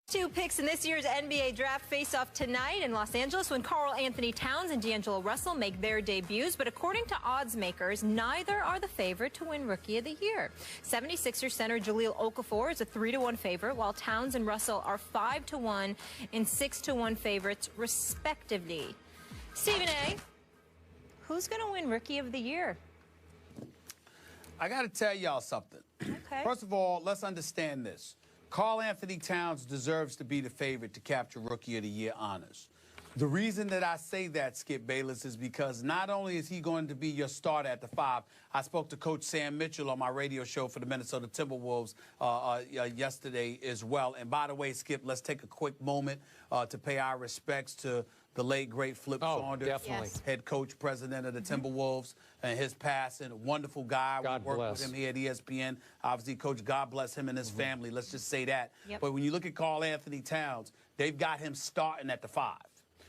Two picks in this year's NBA draft face off tonight in Los Angeles when Karl Anthony Towns and D'Angelo Russell make their debuts. But according to odds makers, neither are the favorite to win Rookie of the Year. 76ers center Jahlil Okafor is a 3-1 favorite, while Towns and Russell are 5-1 and 6-1 favorites, respectively. Stephen A., who's going to win Rookie of the Year? I got to tell y'all something. Okay. First of all, let's understand this. Karl Anthony Towns deserves to be the favorite to capture Rookie of the Year honors. The reason that I say that, Skip Bayless, is because not only is he going to be your starter at the 5, I spoke to Coach Sam Mitchell on my radio show for the Minnesota Timberwolves yesterday as well. And by the way, Skip, let's take a quick moment to pay our respects to the late, great Flip Saunders, definitely. Yes. head coach, president of the Timberwolves, and his passing. A wonderful guy. God we worked bless. with him here at ESPN. Obviously, Coach, God bless him and his family. Let's just say that. Yep. But when you look at Karl Anthony Towns, they've got him starting at the 5.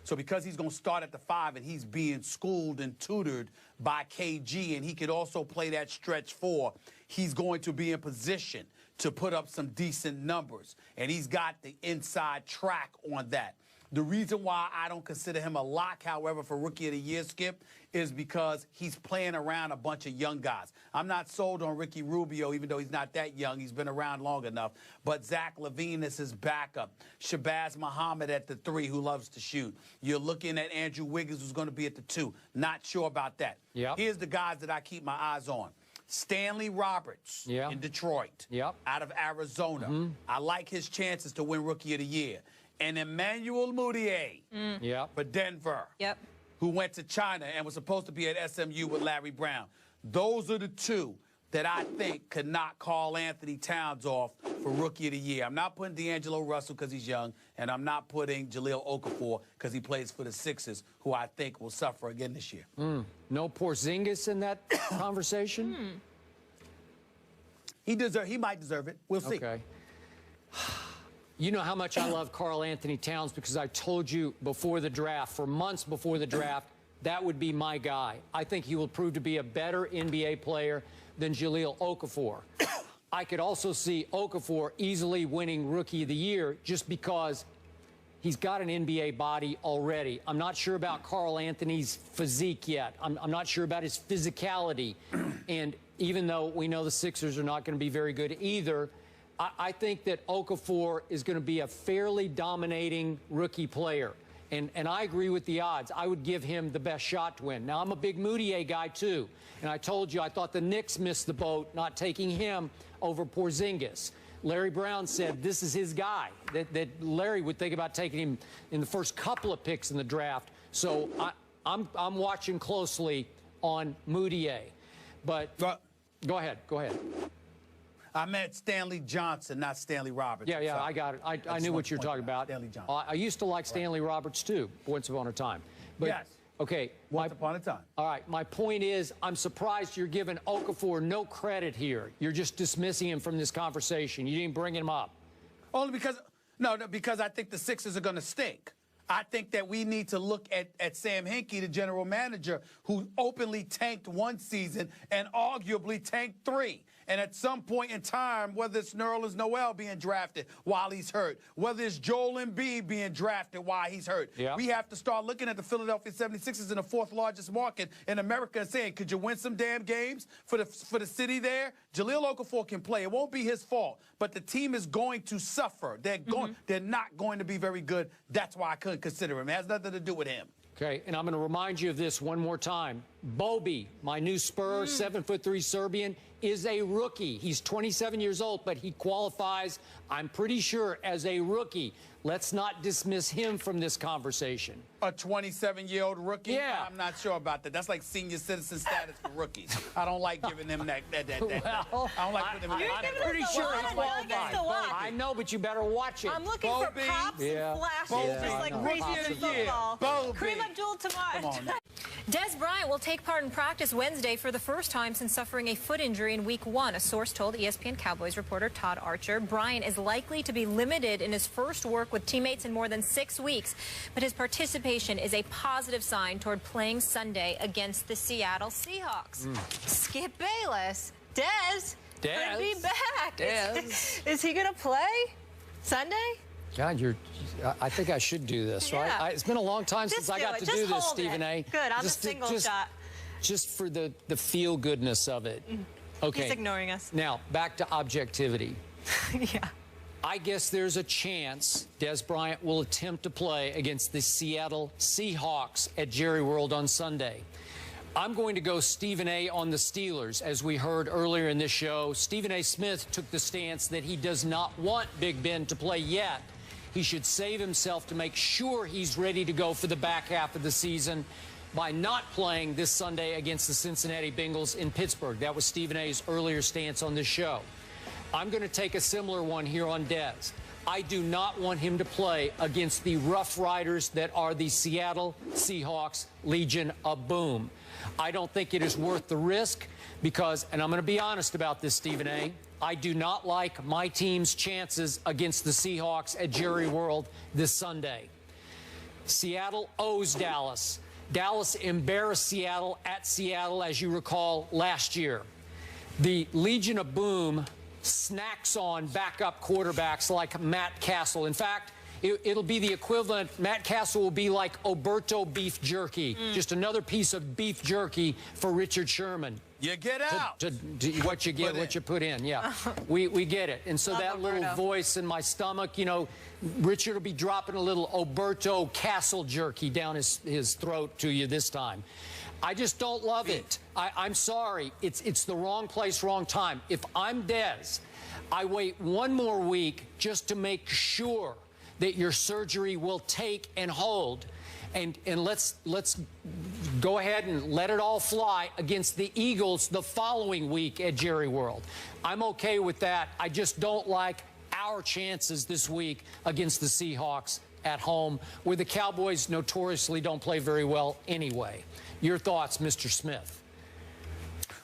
So because he's going to start at the 5 and he's being schooled and tutored by KG, and he could also play that stretch 4, he's going to be in position to put up some decent numbers. And he's got the inside track on that. The reason why I don't consider him a lock, however, for Rookie of the Year, Skip, is because he's playing around a bunch of young guys. I'm not sold on Ricky Rubio, even though he's not that young. He's been around long enough. But Zach LaVine is his backup. Shabazz Muhammad at the 3, who loves to shoot. You're looking at Andrew Wiggins, who's going to be at the 2. Not sure about that. Yep. Here's the guys that I keep my eyes on. Stanley Roberts in Detroit, out of Arizona. I like his chances to win Rookie of the Year. And Emmanuel Mudiay for Denver, who went to China and was supposed to be at SMU with Larry Brown. Those are the 2 that I think could knock Karl Anthony Towns off for Rookie of the Year. I'm not putting D'Angelo Russell because he's young, and I'm not putting Jahlil Okafor because he plays for the Sixers, who I think will suffer again this year. No Porzingis in that conversation? He might deserve it. We'll see. Okay. You know how much I love Karl Anthony Towns because I told you before the draft, for months before the draft, that would be my guy. I think he will prove to be a better NBA player than Jahlil Okafor. I could also see Okafor easily winning Rookie of the Year just because he's got an NBA body already. I'm not sure about Karl Anthony's physique yet. I'm not sure about his physicality. And even though we know the Sixers are not going to be very good either, I think that Okafor is going to be a fairly dominating rookie player. And I agree with the odds. I would give him the best shot to win. Now, I'm a big Mudiay guy, too. And I told you I thought the Knicks missed the boat not taking him over Porzingis. Larry Brown said this is his guy, that Larry would think about taking him in the first couple of picks in the draft. So I'm watching closely on Mudiay. But go ahead. I meant Stanley Johnson, not Stanley Roberts. Yeah, I got it. I knew what you're talking about. Stanley Johnson. I used to like Stanley Roberts, too, once upon a time. But, yes. Okay. Once upon a time. All right. My point is, I'm surprised you're giving Okafor no credit here. You're just dismissing him from this conversation. You didn't bring him up. Only because, because I think the Sixers are going to stink. I think that we need to look at Sam Hinkie, the general manager, who openly tanked 1 season and arguably tanked 3. And at some point in time, whether it's Nerlens Noel being drafted while he's hurt, whether it's Joel Embiid being drafted while he's hurt, we have to start looking at the Philadelphia 76ers in the 4th largest market in America and saying, could you win some damn games for the city there? Jahlil Okafor can play. It won't be his fault, but the team is going to suffer. They're not going to be very good. That's why I couldn't consider him. It has nothing to do with him. Okay, and I'm going to remind you of this one more time. Bobby, my new Spur, 7'3" Serbian, is a rookie. He's 27 years old, but he qualifies, I'm pretty sure, as a rookie. Let's not dismiss him from this conversation. A 27-year-old rookie? Yeah. I'm not sure about that. That's like senior citizen status for rookies. I don't like giving them that. Well, I don't like putting them in I'm pretty sure he qualifies. I know, but you better watch it. I'm looking for props and flashes, just like crazy in football. Kareem Abdul-Jabbar. Come on now. Des Bryant will take part in practice Wednesday for the first time since suffering a foot injury in Week 1, a source told ESPN Cowboys reporter Todd Archer. Bryant is likely to be limited in his first work with teammates in more than 6 weeks, but his participation is a positive sign toward playing Sunday against the Seattle Seahawks. Skip Bayless, Des could be back. Des. Is he going to play Sunday? God, I think I should do this, Yeah. right? It's been a long time since I got to do this, Stephen A. Good, on the single shot. Just for the feel-goodness of it. Okay. He's ignoring us. Now, back to objectivity. Yeah. I guess there's a chance Des Bryant will attempt to play against the Seattle Seahawks at Jerry World on Sunday. I'm going to go Stephen A. on the Steelers. As we heard earlier in this show, Stephen A. Smith took the stance that he does not want Big Ben to play yet. He should save himself to make sure he's ready to go for the back half of the season by not playing this Sunday against the Cincinnati Bengals in Pittsburgh. That was Stephen A.'s earlier stance on this show. I'm going to take a similar one here on Des. I do not want him to play against the Rough Riders that are the Seattle Seahawks Legion of Boom. I don't think it is worth the risk because, and I'm going to be honest about this, Stephen A., I do not like my team's chances against the Seahawks at Jerry World this Sunday. Seattle owes Dallas. Dallas embarrassed Seattle at Seattle, as you recall, last year. The Legion of Boom snacks on backup quarterbacks like Matt Castle. In fact, it'll be the equivalent. Matt Castle will be like Oberto beef jerky, just another piece of beef jerky for Richard Sherman. You get out. What you get, what you put in. Yeah, we get it. And so Love that Oberto. little voice in my stomach, you know, Richard will be dropping a little Oberto Castle jerky down his throat to you this time. I just don't love it. I'm sorry. It's the wrong place, wrong time. If I'm Des, I wait one more week just to make sure that your surgery will take and hold. And let's go ahead and let it all fly against the Eagles the following week at Jerry World. I'm okay with that. I just don't like our chances this week against the Seahawks at home, where the Cowboys notoriously don't play very well anyway. Your thoughts, Mr. Smith?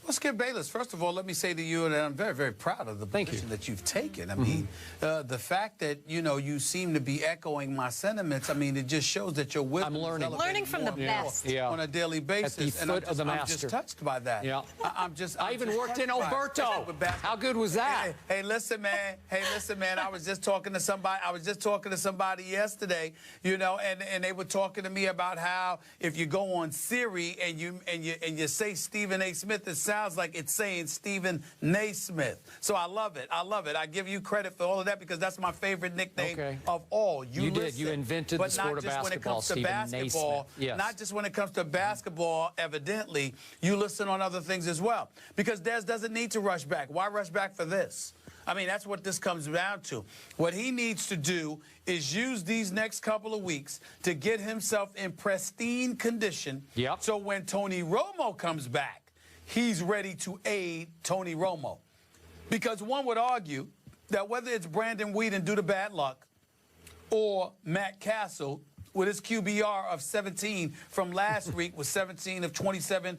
Well, Skip Bayless, first of all, let me say to you that I'm very, very proud of the position that you've taken. I mean, the fact that, you know, you seem to be echoing my sentiments, I mean, it just shows that you're with I'm learning. Learning from the best. on a daily basis. At the foot of the master. I'm just touched by that. Yeah. I even worked in Oberto. How good was that? Hey, listen, man. Hey, listen, man. I was just talking to somebody yesterday, you know, and they were talking to me about how if you go on Siri and you say Stephen A. Smith, it sounds like it's saying Stephen Naismith. So I love it. I love it. I give you credit for all of that because that's my favorite nickname of all. You did. You invented the sport of basketball, Stephen Naismith. Yes. Not just when it comes to basketball, evidently, you listen on other things as well. Because Des doesn't need to rush back. Why rush back for this? I mean, that's what this comes down to. What he needs to do is use these next couple of weeks to get himself in pristine condition. Yep. So when Tony Romo comes back, he's ready to aid Tony Romo. Because one would argue that whether it's Brandon Whedon due to bad luck or Matt Castle with his QBR of 17 from last week with 17 of 27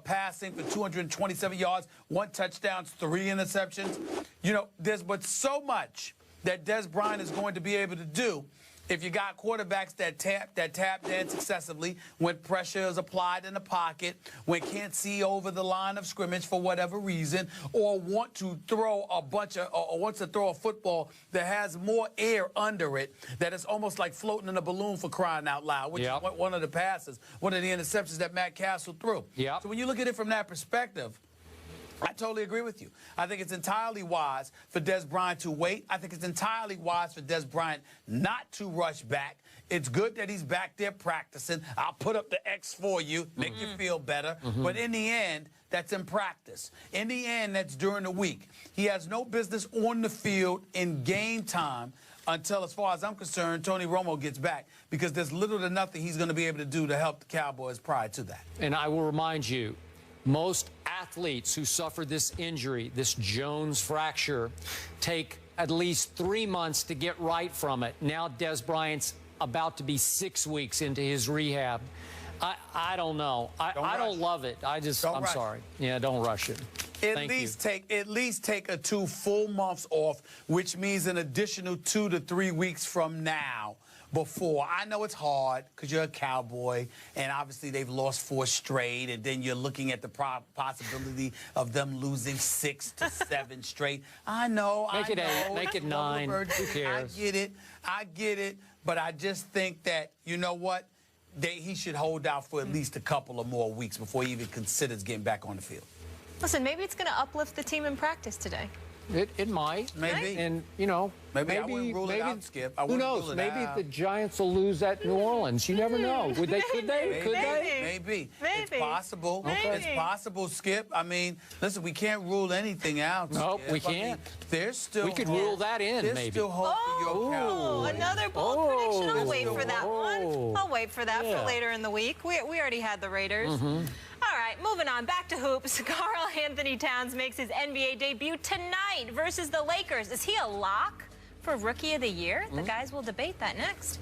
passing for 227 yards, 1 touchdown, 3 interceptions. You know, there's but so much that Des Bryant is going to be able to do if you got quarterbacks that tap dance excessively when pressure is applied in the pocket, when can't see over the line of scrimmage for whatever reason, or want to throw wants to throw a football that has more air under it, that is almost like floating in a balloon, for crying out loud, which is one of the passes, one of the interceptions that Matt Castle threw. Yep. So when you look at it from that perspective, I totally agree with you. I think it's entirely wise for Des Bryant to wait. I think it's entirely wise for Des Bryant not to rush back. It's good that he's back there practicing. I'll put up the X for you, make you feel better. But in the end, that's in practice. In the end, that's during the week. He has no business on the field in game time until, as far as I'm concerned, Tony Romo gets back, because there's little to nothing he's going to be able to do to help the Cowboys prior to that. And I will remind you, most athletes who suffer this injury, this Jones fracture, take at least 3 months to get right from it. Now Des Bryant's about to be 6 weeks into his rehab. I don't know. I don't love it. I'm sorry. Yeah, don't rush it. At least take a 2 full months off, which means an additional 2 to 3 weeks from now, before. I know it's hard because you're a Cowboy, and obviously they've lost 4 straight, and then you're looking at the possibility of them losing 6 to 7 straight. I know. Make it 8, make it 9. Who cares? I get it, but I just think that, you know what? He should hold out for at least a couple of more weeks before he even considers getting back on the field. Listen, maybe it's going to uplift the team in practice today. It might. Maybe. And, you know, maybe I wouldn't rule it out, Skip. Who knows? Maybe the Giants will lose at New Orleans. You never know. Could they? Could they? Maybe. It's possible. Maybe. It's possible, Skip. I mean, listen, we can't rule anything out. Nope, Skip. we can't. There's still We could rule that in, there's maybe. still hope for your Cowboys. Another bold prediction. I'll wait for that one. I'll wait for that for later in the week. We already had the Raiders. All right, moving on. Back to hoops. Karl Anthony Towns makes his NBA debut tonight versus the Lakers. Is he a lock for Rookie of the Year? The guys will debate that next.